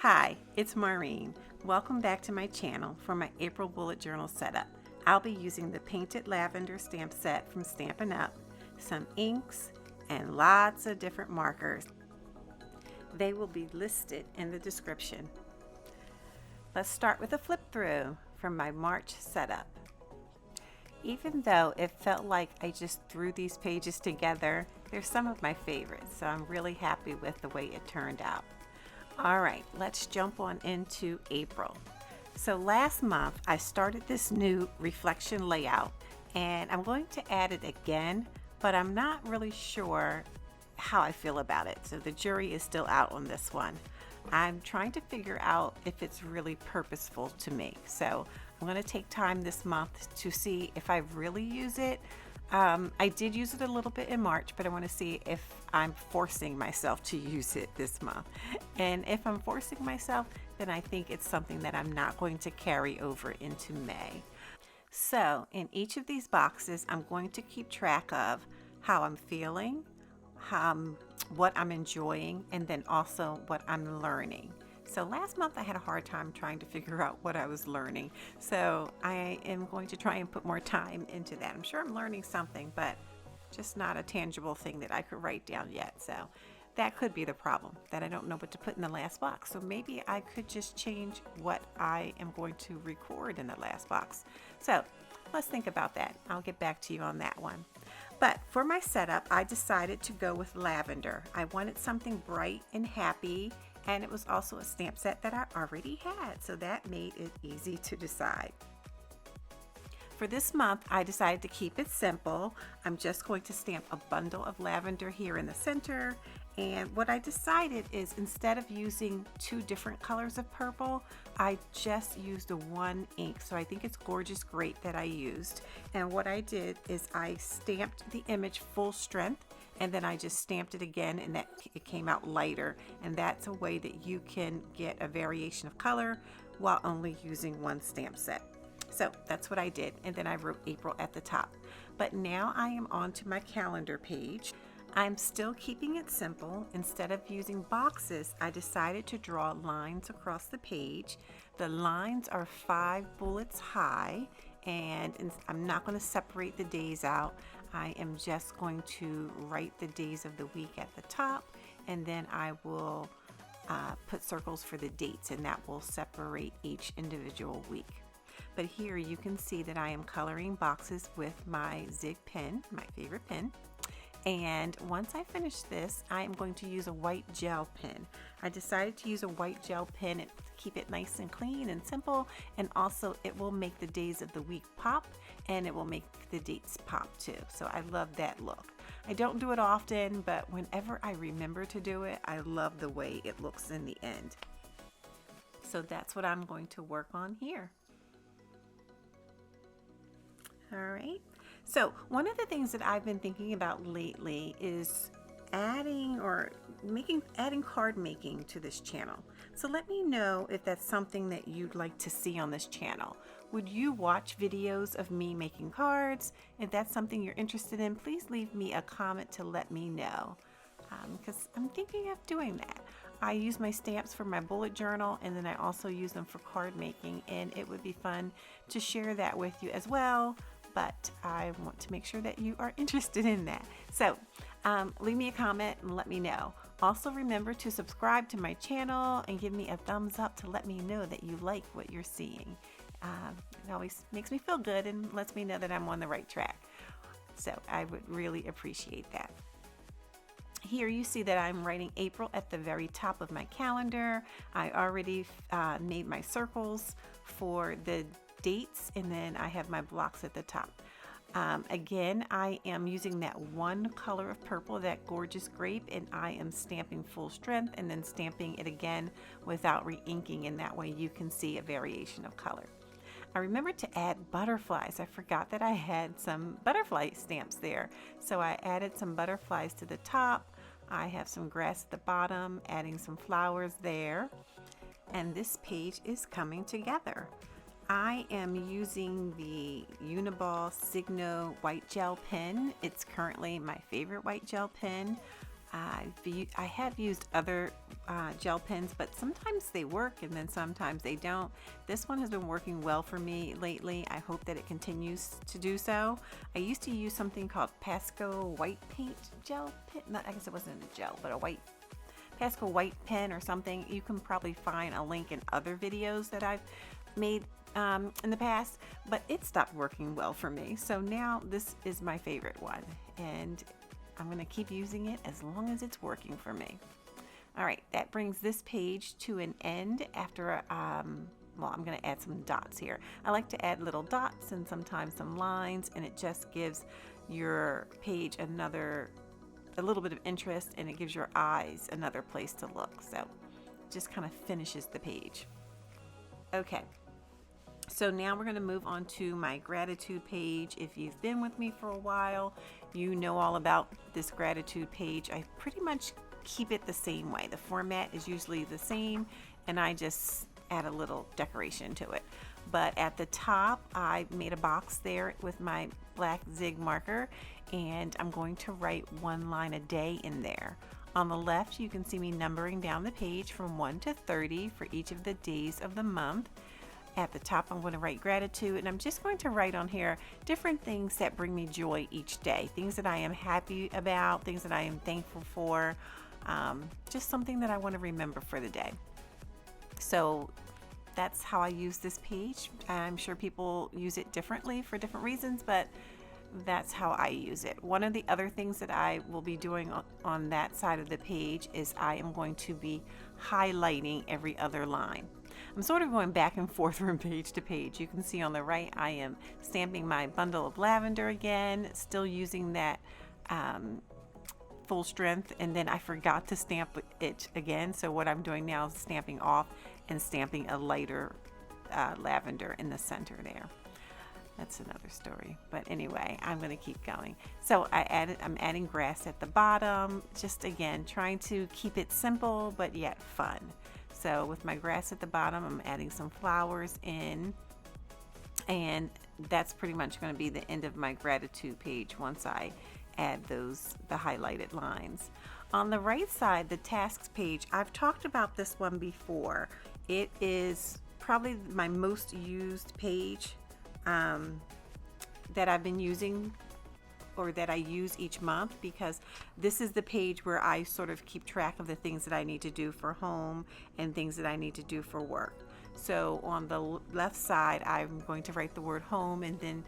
Hi, it's Maureen. Welcome back to my channel for my April bullet journal setup. I'll be using the painted lavender stamp set from Stampin Up, some inks, and lots of different markers. They will be listed in the description. Let's start with a flip through from my March setup. Even though it felt like I just threw these pages together, they're some of my favorites, so I'm really happy with the way it turned out. All right, let's jump on into April. So last month I started this new reflection layout and I'm going to add it again, but I'm not really sure how I feel about it. So the jury is still out on this one. I'm trying to figure out if it's really purposeful to me. So I'm going to take time this month to see if I really use it. I did use it a little bit in March, but I want to see if I'm forcing myself to use it this month. And if I'm forcing myself, then I think it's something that I'm not going to carry over into May. So in each of these boxes, I'm going to keep track of how I'm feeling, what I'm enjoying, and then also what I'm learning. So last month I had a hard time trying to figure out what I was learning. So I am going to try and put more time into that. I'm sure I'm learning something, but just not a tangible thing that I could write down yet. So that could be the problem, that I don't know what to put in the last box. So maybe I could just change what I am going to record in the last box. So let's think about that. I'll get back to you on that one. But for my setup, I decided to go with lavender. I wanted something bright and happy, and it was also a stamp set that I already had, so that made it easy to decide. For this month, I decided to keep it simple. I'm just going to stamp a bundle of lavender here in the center, and what I decided is instead of using two different colors of purple, I just used the one ink. So I think it's Gorgeous Grape that I used, and what I did is I stamped the image full strength, and then I just stamped it again, and that it came out lighter. And that's a way that you can get a variation of color while only using one stamp set. So that's what I did, and then I wrote April at the top. But now I am on to my calendar page. I'm still keeping it simple. Instead of using boxes, I decided to draw lines across the page. The lines are 5 bullets high, and I'm not going to separate the days out. I am just going to write the days of the week at the top, and then I will put circles for the dates, and that will separate each individual week. But here you can see that I am coloring boxes with my Zig pen, my favorite pen. And once I finish this, I am going to use a white gel pen. I decided to use a white gel pen and keep it nice and clean and simple, and also it will make the days of the week pop, and it will make the dates pop too. So I love that look. I don't do it often, but whenever I remember to do it, I love the way it looks in the end. So that's what I'm going to work on here. All right. So one of the things that I've been thinking about lately is adding card making to this channel. So let me know if that's something that you'd like to see on this channel. Would you watch videos of me making cards? If that's something you're interested in, please leave me a comment to let me know, because I'm thinking of doing that. I use my stamps for my bullet journal, and then I also use them for card making, and it would be fun to share that with you as well. But I want to make sure that you are interested in that. So leave me a comment and let me know. Also remember to subscribe to my channel and give me a thumbs up to let me know that you like what you're seeing. It always makes me feel good and lets me know that I'm on the right track. So I would really appreciate that. Here you see that I'm writing April at the very top of my calendar. I already made my circles for the dates, and then I have my blocks at the top. Again, I am using that one color of purple, that Gorgeous Grape, and I am stamping full strength and then stamping it again without re-inking, and that way you can see a variation of color. I remembered to add butterflies. I forgot that I had some butterfly stamps there. So I added some butterflies to the top. I have some grass at the bottom, adding some flowers there. And this page is coming together. I am using the Uniball Signo white gel pen. It's currently my favorite white gel pen. I have used other gel pens, but sometimes they work and then sometimes they don't. This one has been working well for me lately. I hope that it continues to do so. I used to use something called Pasco white paint gel pen. I guess it wasn't a gel, but a white Pasco white pen or something. You can probably find a link in other videos that I've made in the past, but it stopped working well for me. So now this is my favorite one, and I'm going to keep using it as long as it's working for me. All right, that brings this page to an end after, well, I'm going to add some dots here. I like to add little dots and sometimes some lines, and it just gives your page a little bit of interest, and it gives your eyes another place to look. So it just kind of finishes the page. Okay. So now we're going to move on to my gratitude page. If you've been with me for a while, you know all about this gratitude page. I pretty much keep it the same way. The format is usually the same, and I just add a little decoration to it. But at the top, I made a box there with my black zig marker, and I'm going to write one line a day in there. On the left, you can see me numbering down the page from 1 to 30 for each of the days of the month. At the top, I'm going to write gratitude, and I'm just going to write on here different things that bring me joy each day, things that I am happy about, things that I am thankful for, just something that I want to remember for the day. So that's how I use this page. I'm sure people use it differently for different reasons, but that's how I use it. One of the other things that I will be doing on that side of the page is I am going to be highlighting every other line. I'm sort of going back and forth from page to page. You can see on the right I am stamping my bundle of lavender again, still using that full strength, and then I forgot to stamp it again. So what I'm doing now is stamping off and stamping a lighter lavender in the center there. That's another story, but anyway, I'm going to keep going. So I'm adding grass at the bottom, just again trying to keep it simple but yet fun. So with my grass at the bottom, I'm adding some flowers in, and that's pretty much going to be the end of my gratitude page once I add the highlighted lines. On the right side, the tasks page, I've talked about this one before. It is probably my most used page that I've been using, or that I use each month, because this is the page where I sort of keep track of the things that I need to do for home and things that I need to do for work. So on the left side, I'm going to write the word home, and then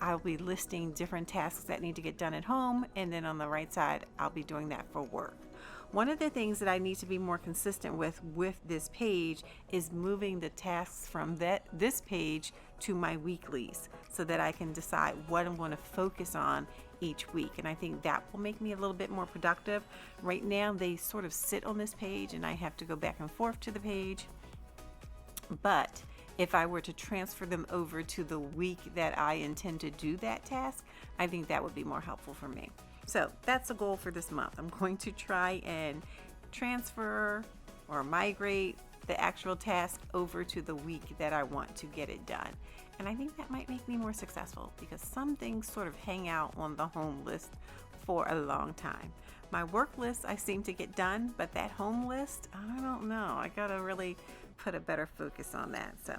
I'll be listing different tasks that need to get done at home, and then on the right side, I'll be doing that for work. One of the things that I need to be more consistent with this page is moving the tasks from this page to my weeklies, so that I can decide what I'm going to focus on each week, and I think that will make me a little bit more productive. Right now they sort of sit on this page and I have to go back and forth to the page, but if I were to transfer them over to the week that I intend to do that task, I think that would be more helpful for me. So that's a goal for this month. I'm going to try and transfer or migrate the actual task over to the week that I want to get it done. And I think that might make me more successful, because some things sort of hang out on the home list for a long time. My work list I seem to get done, but that home list, I don't know. I gotta really put a better focus on that. So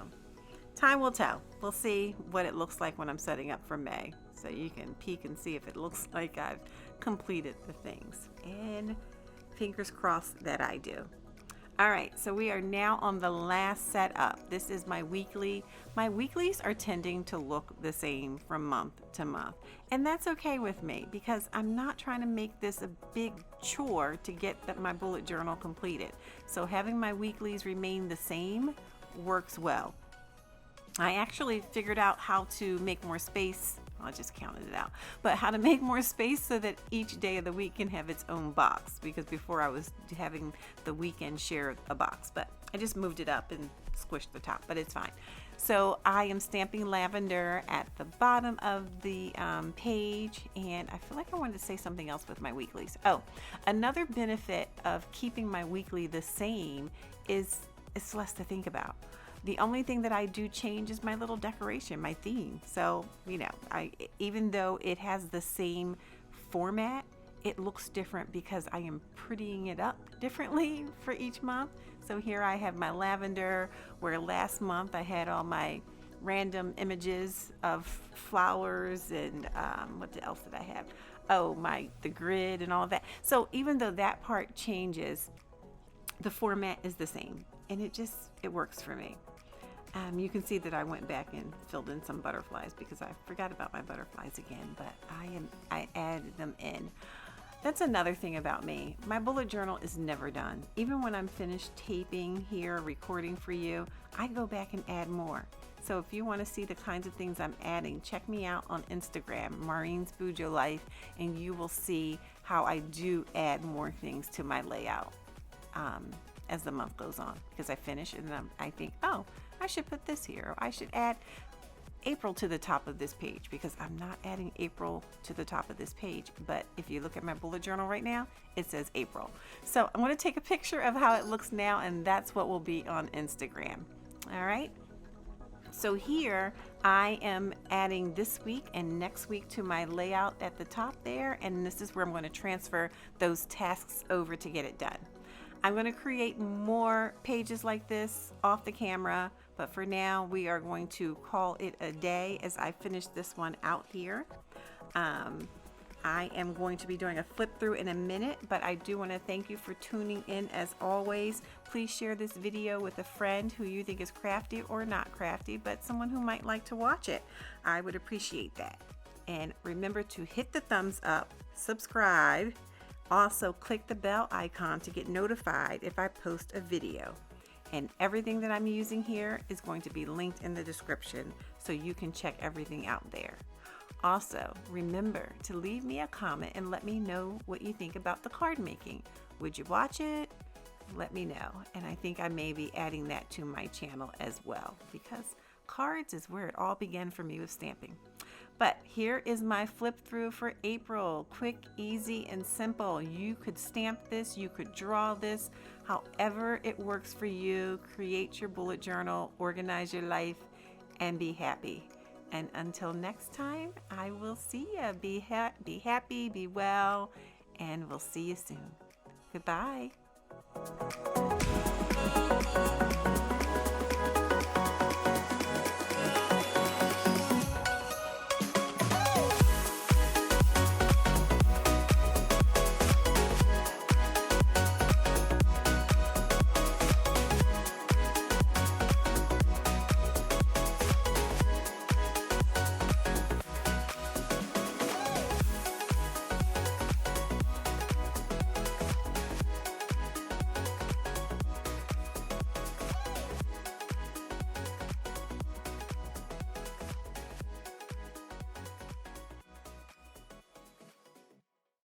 time will tell. We'll see what it looks like when I'm setting up for May. So you can peek and see if it looks like I've completed the things. And fingers crossed that I do. All right, so we are now on the last setup. This is my weekly. My weeklies are tending to look the same from month to month. And that's okay with me, because I'm not trying to make this a big chore to get my bullet journal completed. So having my weeklies remain the same works well. I actually figured out how to make more space. I just counted it out, but how to make more space so that each day of the week can have its own box, because before I was having the weekend share a box, but I just moved it up and squished the top, but it's fine. So I am stamping lavender at the bottom of the page, and I feel like I wanted to say something else with my weeklies. Oh, another benefit of keeping my weekly the same is it's less to think about. The only thing that I do change is my little decoration, my theme. So, you know, even though it has the same format, it looks different because I am prettying it up differently for each month. So here I have my lavender, where last month I had all my random images of flowers and what else did I have? Oh, the grid and all of that. So even though that part changes, the format is the same, and it works for me. You can see that I went back and filled in some butterflies because I forgot about my butterflies again, but I added them in. That's another thing about me. My bullet journal is never done. Even when I'm finished taping here, recording for you, I go back and add more. So if you want to see the kinds of things I'm adding, check me out on Instagram, Maureen's Bujo Life, and you will see how I do add more things to my layout as the month goes on. Because I finish and then I think, oh, I should put this here. I should add April to the top of this page, because I'm not adding April to the top of this page. But if you look at my bullet journal right now, it says April. So I'm going to take a picture of how it looks now, and that's what will be on Instagram. All right. So here I am adding this week and next week to my layout at the top there, and this is where I'm going to transfer those tasks over to get it done. I'm going to create more pages like this off the camera, but for now we are going to call it a day as I finish this one out here. I am going to be doing a flip through in a minute, but I do want to thank you for tuning in as always. Please share this video with a friend who you think is crafty or not crafty, but someone who might like to watch it. I would appreciate that. And remember to hit the thumbs up, subscribe. Also, click the bell icon to get notified if I post a video. And everything that I'm using here is going to be linked in the description, so you can check everything out there. Also, remember to leave me a comment and let me know what you think about the card making. Would you watch it? Let me know. And I think I may be adding that to my channel as well, because cards is where it all began for me with stamping. But here is my flip through for April. Quick, easy, and simple. You could stamp this, you could draw this, however it works for you. Create your bullet journal, organize your life, and be happy. And until next time, I will see you. Be happy, be well, and we'll see you soon. Goodbye.